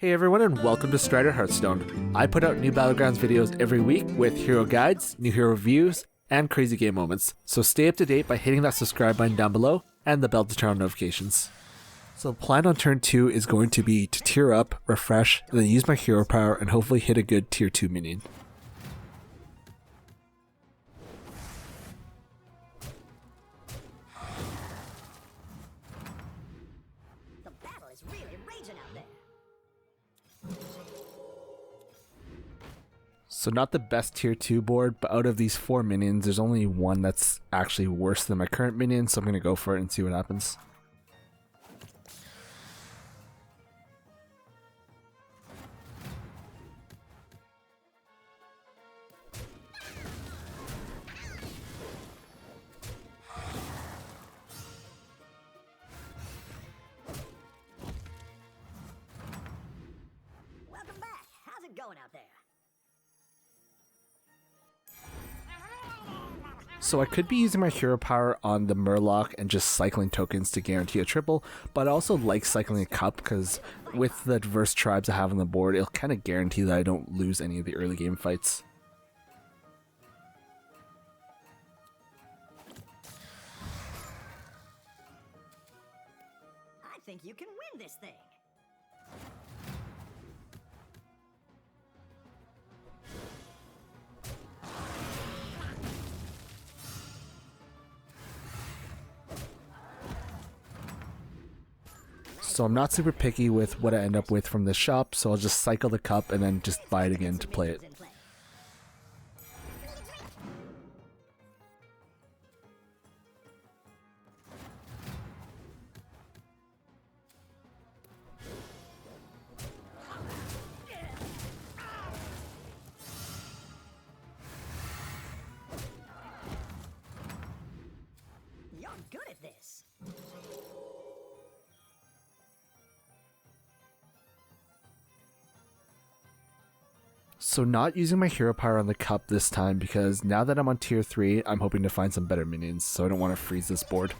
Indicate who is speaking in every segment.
Speaker 1: Hey everyone and welcome to Stryder Hearthstone. I put out new Battlegrounds videos every week with hero guides, new hero reviews, and crazy game moments. So stay up to date by hitting that subscribe button down below and the bell to turn on notifications. So the plan on turn 2 is going to be to tier up, refresh, and then use my hero power and hopefully hit a good tier 2 minion. So not the best tier 2 board, but out of these 4 minions, there's only one that's actually worse than my current minion, so I'm going to go for it and see what happens.
Speaker 2: Welcome back. How's it going out there?
Speaker 1: So I could be using my hero power on the Murloc and just cycling tokens to guarantee a triple, but I also like cycling a cup because with the diverse tribes I have on the board, it'll kind of guarantee that I don't lose any of the early game fights.
Speaker 2: I think you can win this thing.
Speaker 1: So I'm not super picky with what I end up with from the shop, so I'll just cycle the cup and then just buy it again to play it.
Speaker 2: You're good at this.
Speaker 1: So not using my hero power on the cup this time because now that I'm on tier 3, I'm hoping to find some better minions, so I don't want to freeze this board.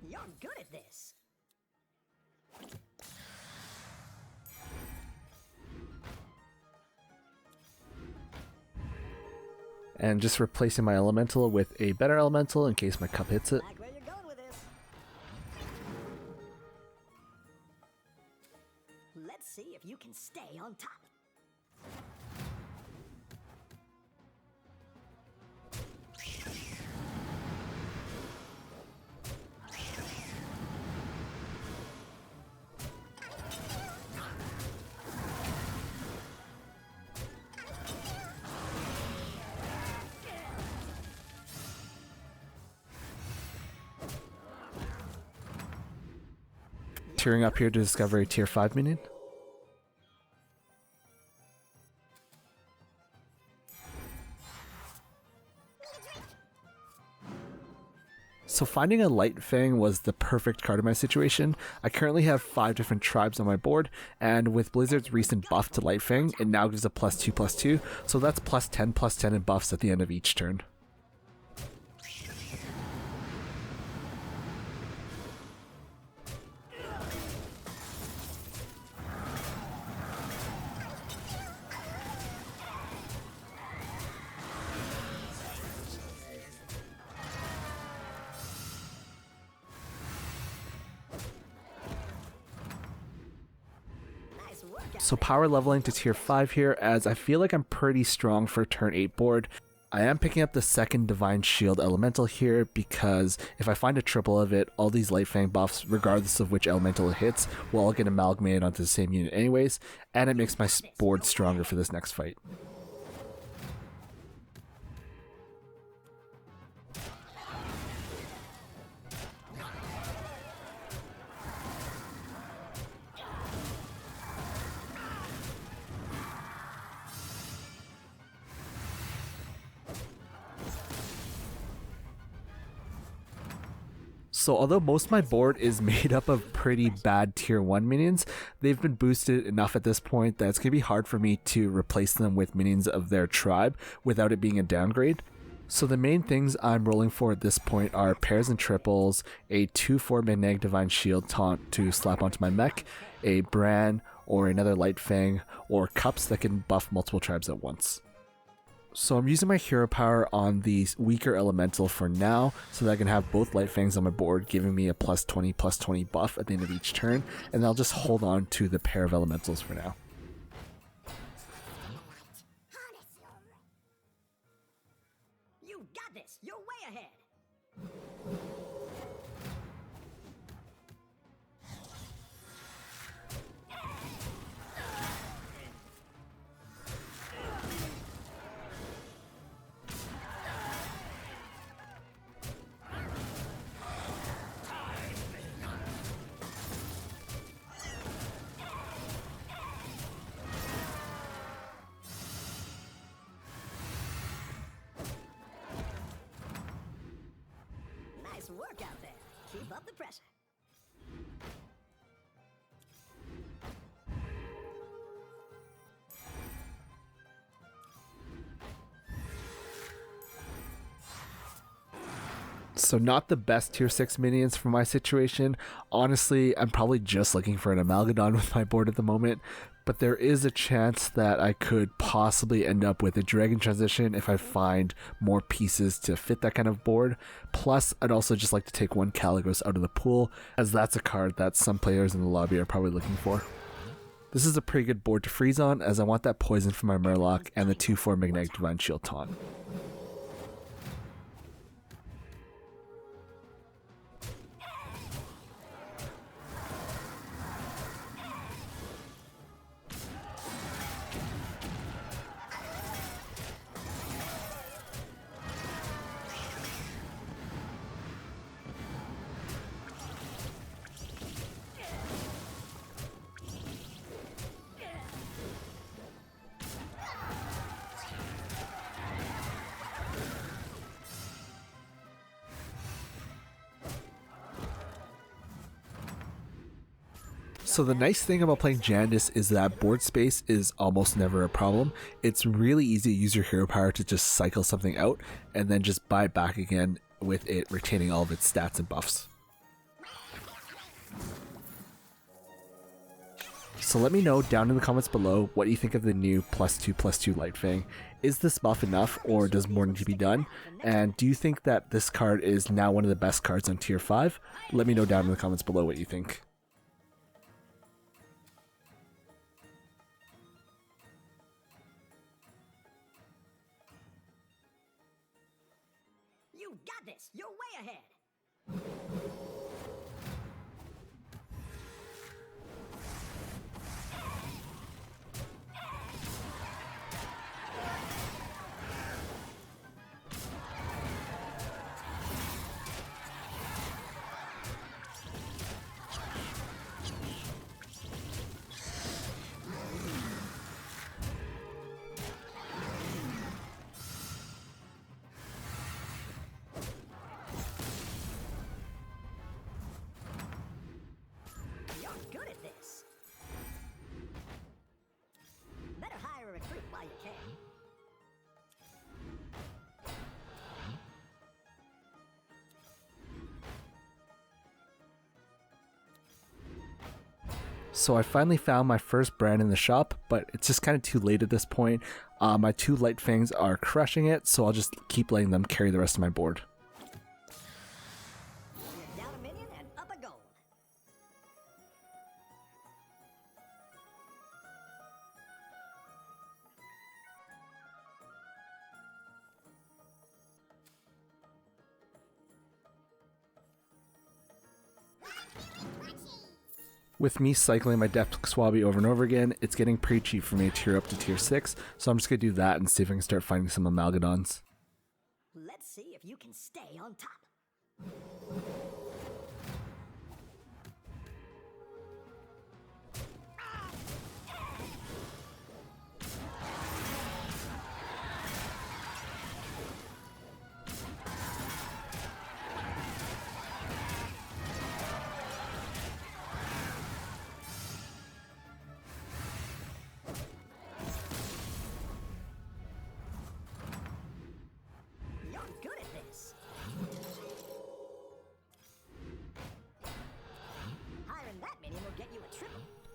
Speaker 2: You're good at this.
Speaker 1: And just replacing my elemental with a better elemental in case my cup hits it.
Speaker 2: Like where you're going with this. Let's see if you can stay on top.
Speaker 1: Tiering up here to discover a tier 5 minion. So finding a Lightfang was the perfect card in my situation. I currently have 5 different tribes on my board, and with Blizzard's recent buff to Lightfang, it now gives a +2/+2, so that's +10/+10 in buffs at the end of each turn.
Speaker 2: Nice work out
Speaker 1: So
Speaker 2: there.
Speaker 1: power leveling to tier 5 here, as I feel like I'm pretty strong for turn 8 board. I am picking up the second Divine Shield Elemental here because if I find a triple of it, all these Lightfang buffs, regardless of which elemental it hits, will all get amalgamated onto the same unit anyways, and it makes my board stronger for this next fight. So although most of my board is made up of pretty bad tier 1 minions, they've been boosted enough at this point that it's going to be hard for me to replace them with minions of their tribe without it being a downgrade. So the main things I'm rolling for at this point are pairs and triples, a 2/4 Magnetic Divine Shield taunt to slap onto my mech, a Bran or another Lightfang, or cups that can buff multiple tribes at once. So I'm using my hero power on the weaker elemental for now, so that I can have both Lightfangs on my board, giving me a +20/+20 buff at the end of each turn, and I'll just hold on to the pair of elementals for now.
Speaker 2: You got this. You're way ahead. Nice work out there. Keep up the pressure.
Speaker 1: So not the best tier 6 minions for my situation. Honestly, I'm probably just looking for an Amalgadon with my board at the moment, but there is a chance that I could possibly end up with a Dragon Transition if I find more pieces to fit that kind of board. Plus, I'd also just like to take one Caligos out of the pool, as that's a card that some players in the lobby are probably looking for. This is a pretty good board to freeze on, as I want that poison for my Murloc and the 2/4 Magnetic Divine Shield taunt. So the nice thing about playing Jandice is that board space is almost never a problem. It's really easy to use your hero power to just cycle something out and then just buy it back again with it retaining all of its stats and buffs. So let me know down in the comments below what you think of the new +2/+2 Lightfang. Is this buff enough, or does more need to be done? And do you think that this card is now one of the best cards on tier 5? Let me know down in the comments below what you think.
Speaker 2: You got this. You're way ahead. You're good at this. Better hire a recruit while you can.
Speaker 1: So I finally found my first brand in the shop, but it's just kind of too late at this point. My 2 Lightfangs are crushing it, so I'll just keep letting them carry the rest of my board.
Speaker 2: You're down a minion and up a gold.
Speaker 1: With me cycling my Depth Swabby over and over again, it's getting pretty cheap for me to tier up to tier 6, so I'm just going to do that and see if I can start finding some Amalgadons.
Speaker 2: Let's see if you can stay on top.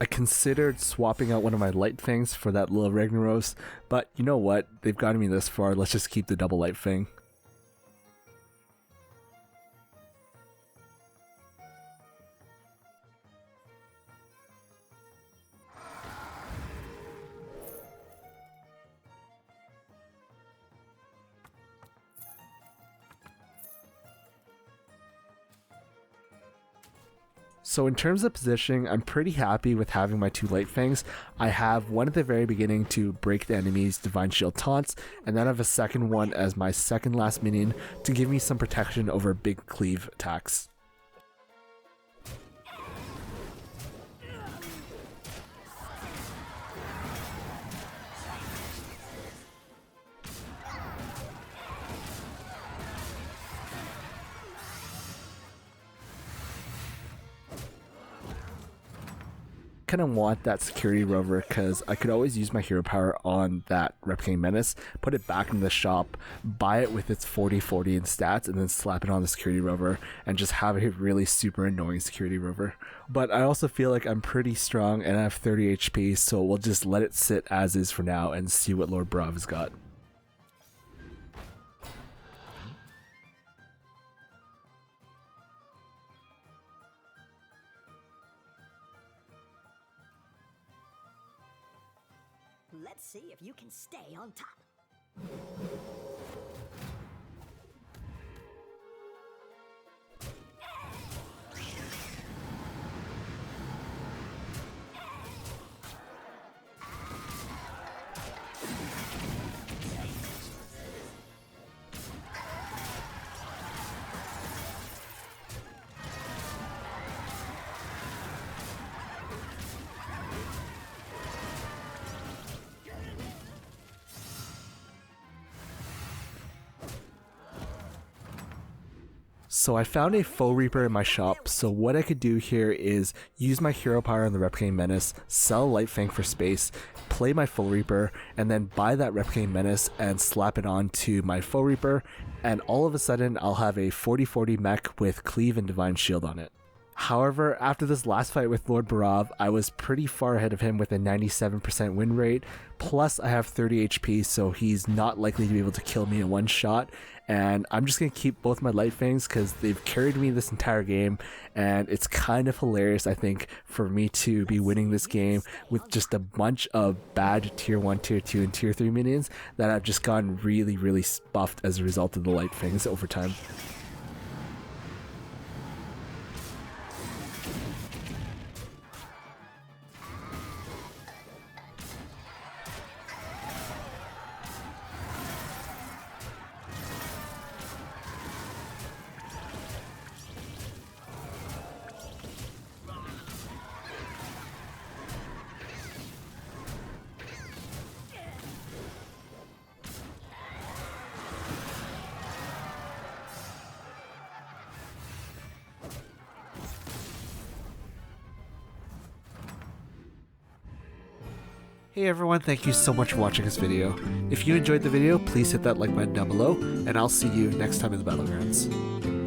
Speaker 1: I considered swapping out one of my Lightfangs for that little Ragnaros, but you know what? They've gotten me this far, let's just keep the double Lightfang. So in terms of positioning, I'm pretty happy with having my two Lightfangs. I have one at the very beginning to break the enemy's Divine Shield taunts, and then I have a second one as my second last minion to give me some protection over big cleave attacks. Kind of want that security rover because I could always use my hero power on that Replicating Menace, put it back in the shop, buy it with its 40/40 in stats, and then slap it on the security rover and just have a really super annoying security rover. But I also feel like I'm pretty strong and I have 30 HP, so we'll just let it sit as is for now and see what Lord Barov has got.
Speaker 2: Let's see if you can stay on top.
Speaker 1: So I found a Foe Reaper in my shop, so what I could do here is use my hero power on the Replicating Menace, sell Lightfang for space, play my Foe Reaper, and then buy that Replicating Menace and slap it onto my Foe Reaper, and all of a sudden I'll have a 40/40 mech with Cleave and Divine Shield on it. However, after this last fight with Lord Barov, I was pretty far ahead of him with a 97% win rate, plus I have 30 HP, so he's not likely to be able to kill me in one shot, and I'm just going to keep both my Lightfangs because they've carried me this entire game, and it's kind of hilarious, I think, for me to be winning this game with just a bunch of bad tier 1, tier 2, and tier 3 minions that have just gotten really, really buffed as a result of the Lightfangs over time. Hey everyone, thank you so much for watching this video. If you enjoyed the video, please hit that like button down below, and I'll see you next time in the Battlegrounds.